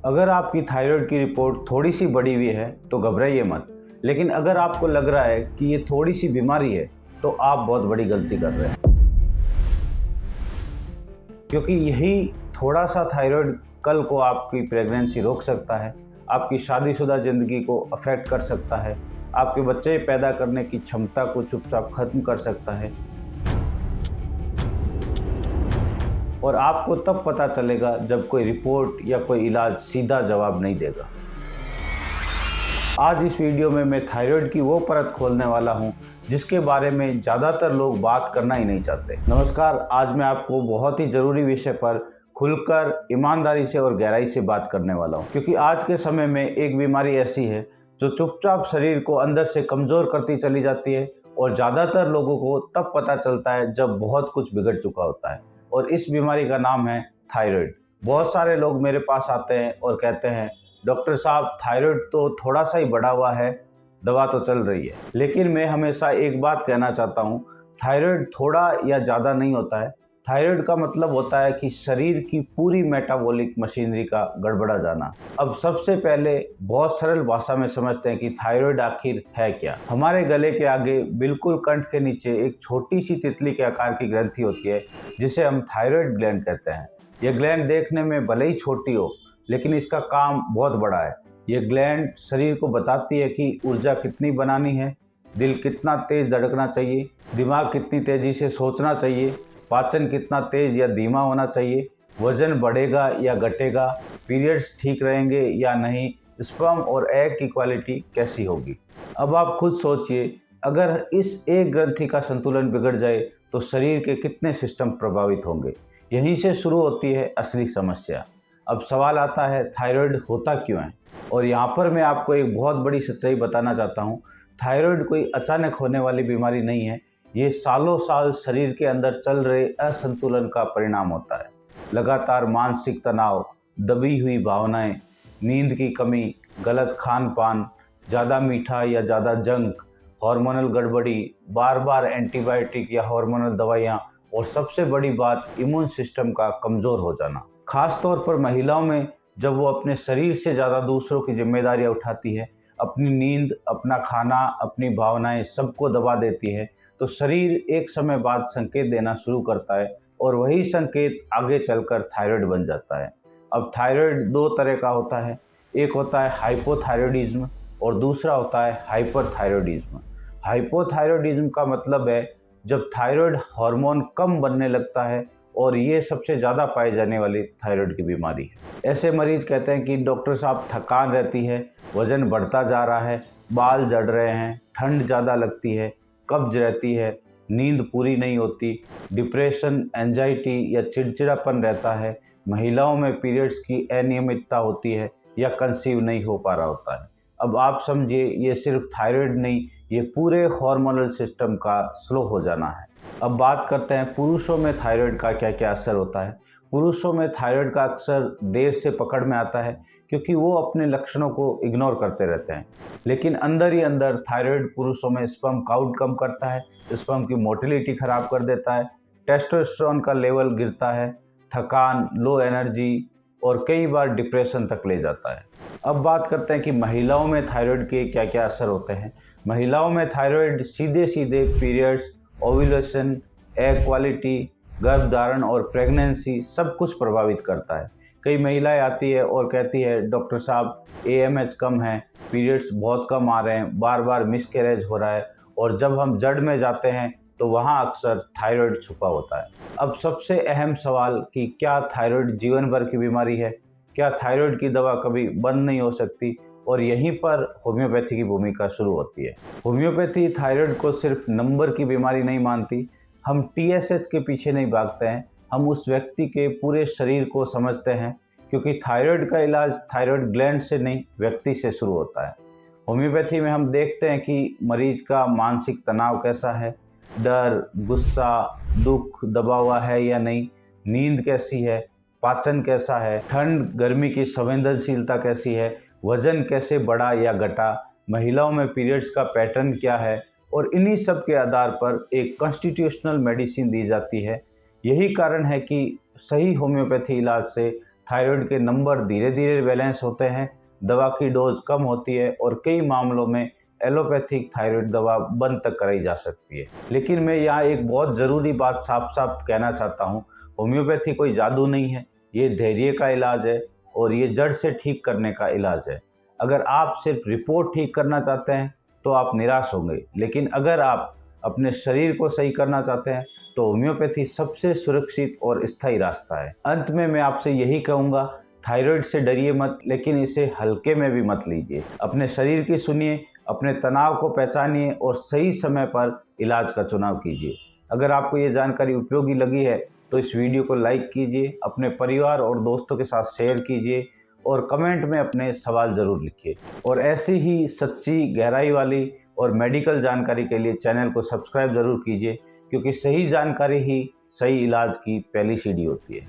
अगर आपकी थायराइड की रिपोर्ट थोड़ी सी बढ़ी हुई है तो घबराइए मत, लेकिन अगर आपको लग रहा है कि ये थोड़ी सी बीमारी है तो आप बहुत बड़ी गलती कर रहे हैं, क्योंकि यही थोड़ा सा थायराइड कल को आपकी प्रेगनेंसी रोक सकता है, आपकी शादीशुदा ज़िंदगी को अफेक्ट कर सकता है, आपके बच्चे पैदा करने की क्षमता को चुपचाप खत्म कर सकता है और आपको तब पता चलेगा जब कोई रिपोर्ट या कोई इलाज सीधा जवाब नहीं देगा। आज इस वीडियो में मैं थायराइड की वो परत खोलने वाला हूँ जिसके बारे में ज़्यादातर लोग बात करना ही नहीं चाहते। नमस्कार, आज मैं आपको बहुत ही ज़रूरी विषय पर खुलकर ईमानदारी से और गहराई से बात करने वाला हूँ, क्योंकि आज के समय में एक बीमारी ऐसी है जो चुपचाप शरीर को अंदर से कमज़ोर करती चली जाती है और ज़्यादातर लोगों को तब पता चलता है जब बहुत कुछ बिगड़ चुका होता है, और इस बीमारी का नाम है थायराइड। बहुत सारे लोग मेरे पास आते हैं और कहते हैं, डॉक्टर साहब थायराइड तो थोड़ा सा ही बढ़ा हुआ है, दवा तो चल रही है। लेकिन मैं हमेशा एक बात कहना चाहता हूँ, थायराइड थोड़ा या ज़्यादा नहीं होता है। थायराइड का मतलब होता है कि शरीर की पूरी मेटाबॉलिक मशीनरी का गड़बड़ा जाना। अब सबसे पहले बहुत सरल भाषा में समझते हैं कि थायराइड आखिर है क्या। हमारे गले के आगे बिल्कुल कंठ के नीचे एक छोटी सी तितली के आकार की ग्रंथि होती है जिसे हम थायराइड ग्लैंड कहते हैं। यह ग्लैंड देखने में भले ही छोटी हो, लेकिन इसका काम बहुत बड़ा है। ये ग्लैंड शरीर को बताती है कि ऊर्जा कितनी बनानी है, दिल कितना तेज धड़कना चाहिए, दिमाग कितनी तेजी से सोचना चाहिए, पाचन कितना तेज या धीमा होना चाहिए, वजन बढ़ेगा या घटेगा, पीरियड्स ठीक रहेंगे या नहीं, स्पर्म और एग की क्वालिटी कैसी होगी। अब आप खुद सोचिए, अगर इस एक ग्रंथि का संतुलन बिगड़ जाए तो शरीर के कितने सिस्टम प्रभावित होंगे। यहीं से शुरू होती है असली समस्या। अब सवाल आता है, थायराइड होता क्यों है? और यहाँ पर मैं आपको एक बहुत बड़ी सच्चाई बताना चाहता हूँ। थायराइड कोई अचानक होने वाली बीमारी नहीं है, ये सालों साल शरीर के अंदर चल रहे असंतुलन का परिणाम होता है। लगातार मानसिक तनाव, दबी हुई भावनाएं, नींद की कमी, गलत खान पान, ज़्यादा मीठा या ज़्यादा जंक, हार्मोनल गड़बड़ी, बार बार एंटीबायोटिक या हार्मोनल दवाइयाँ, और सबसे बड़ी बात इम्यून सिस्टम का कमज़ोर हो जाना। खास तौर पर महिलाओं में, जब वो अपने शरीर से ज़्यादा दूसरों की जिम्मेदारियां उठाती है, अपनी नींद, अपना खाना, अपनी भावनाएं सबको दबा देती है, तो शरीर एक समय बाद संकेत देना शुरू करता है और वही संकेत आगे चलकर थायराइड बन जाता है। अब थायराइड दो तरह का होता है, एक होता है हाइपोथायराइडिज्म और दूसरा होता है हाइपरथायराइडिज्म। हाइपोथायराइडिज्म का मतलब है जब थायराइड हार्मोन कम बनने लगता है, और ये सबसे ज़्यादा पाई जाने वाली थायराइड की बीमारी है। ऐसे मरीज कहते हैं कि डॉक्टर साहब थकान रहती है, वज़न बढ़ता जा रहा है, बाल झड़ रहे हैं, ठंड ज़्यादा लगती है, कब्ज रहती है, नींद पूरी नहीं होती, डिप्रेशन, एंजाइटी या चिड़चिड़ापन रहता है, महिलाओं में पीरियड्स की अनियमितता होती है या कंसीव नहीं हो पा रहा होता है। अब आप समझिए, ये सिर्फ थायराइड नहीं, ये पूरे हार्मोनल सिस्टम का स्लो हो जाना है। अब बात करते हैं पुरुषों में थायराइड का क्या क्या असर होता है। पुरुषों में थायराइड का अक्सर देर से पकड़ में आता है, क्योंकि वो अपने लक्षणों को इग्नोर करते रहते हैं। लेकिन अंदर ही अंदर थायराइड पुरुषों में स्पर्म काउंट कम करता है, स्पर्म की मोटिलिटी खराब कर देता है, टेस्टोस्टेरोन का लेवल गिरता है, थकान, लो एनर्जी और कई बार डिप्रेशन तक ले जाता है। अब बात करते हैं कि महिलाओं में थायराइड के क्या क्या असर होते हैं। महिलाओं में थायराइड सीधे सीधे पीरियड्स, ओव्यूलेशन, एग क्वालिटी, गर्भधारण और प्रेगनेंसी सब कुछ प्रभावित करता है। कई महिलाएं आती है और कहती है, डॉक्टर साहब AMH कम है, पीरियड्स बहुत कम आ रहे हैं, बार बार मिसकैरेज हो रहा है, और जब हम जड़ में जाते हैं तो वहाँ अक्सर थायराइड छुपा होता है। अब सबसे अहम सवाल कि क्या थायराइड जीवन भर की बीमारी है? क्या थायराइड की दवा कभी बंद नहीं हो सकती? और यहीं पर होम्योपैथी की भूमिका शुरू होती है। होम्योपैथी थायराइड को सिर्फ नंबर की बीमारी नहीं मानती। हम TSH के पीछे नहीं भागते हैं, हम उस व्यक्ति के पूरे शरीर को समझते हैं, क्योंकि थायराइड का इलाज थायराइड ग्लैंड से नहीं, व्यक्ति से शुरू होता है। होम्योपैथी में हम देखते हैं कि मरीज का मानसिक तनाव कैसा है, डर, गुस्सा, दुख दबा हुआ है या नहीं, नींद कैसी है, पाचन कैसा है, ठंड गर्मी की संवेदनशीलता कैसी है, वजन कैसे बढ़ा या घटा, महिलाओं में पीरियड्स का पैटर्न क्या है, और इन्हीं सब के आधार पर एक कॉन्स्टिट्यूशनल मेडिसिन दी जाती है। यही कारण है कि सही होम्योपैथी इलाज से थायराइड के नंबर धीरे धीरे बैलेंस होते हैं, दवा की डोज कम होती है और कई मामलों में एलोपैथिक थायराइड दवा बंद तक कराई जा सकती है। लेकिन मैं यहाँ एक बहुत ज़रूरी बात साफ साफ कहना चाहता हूँ, होम्योपैथी कोई जादू नहीं है, ये धैर्य का इलाज है और ये जड़ से ठीक करने का इलाज है। अगर आप सिर्फ रिपोर्ट ठीक करना चाहते हैं तो आप निराश होंगे, लेकिन अगर आप अपने शरीर को सही करना चाहते हैं तो होम्योपैथी सबसे सुरक्षित और स्थायी रास्ता है। अंत में मैं आपसे यही कहूँगा, थायराइड से डरिए मत, लेकिन इसे हल्के में भी मत लीजिए। अपने शरीर की सुनिए, अपने तनाव को पहचानिए और सही समय पर इलाज का चुनाव कीजिए। अगर आपको ये जानकारी उपयोगी लगी है तो इस वीडियो को लाइक कीजिए, अपने परिवार और दोस्तों के साथ शेयर कीजिए और कमेंट में अपने सवाल ज़रूर लिखिए। और ऐसी ही सच्ची, गहराई वाली और मेडिकल जानकारी के लिए चैनल को सब्सक्राइब ज़रूर कीजिए, क्योंकि सही जानकारी ही सही इलाज की पहली सीढ़ी होती है।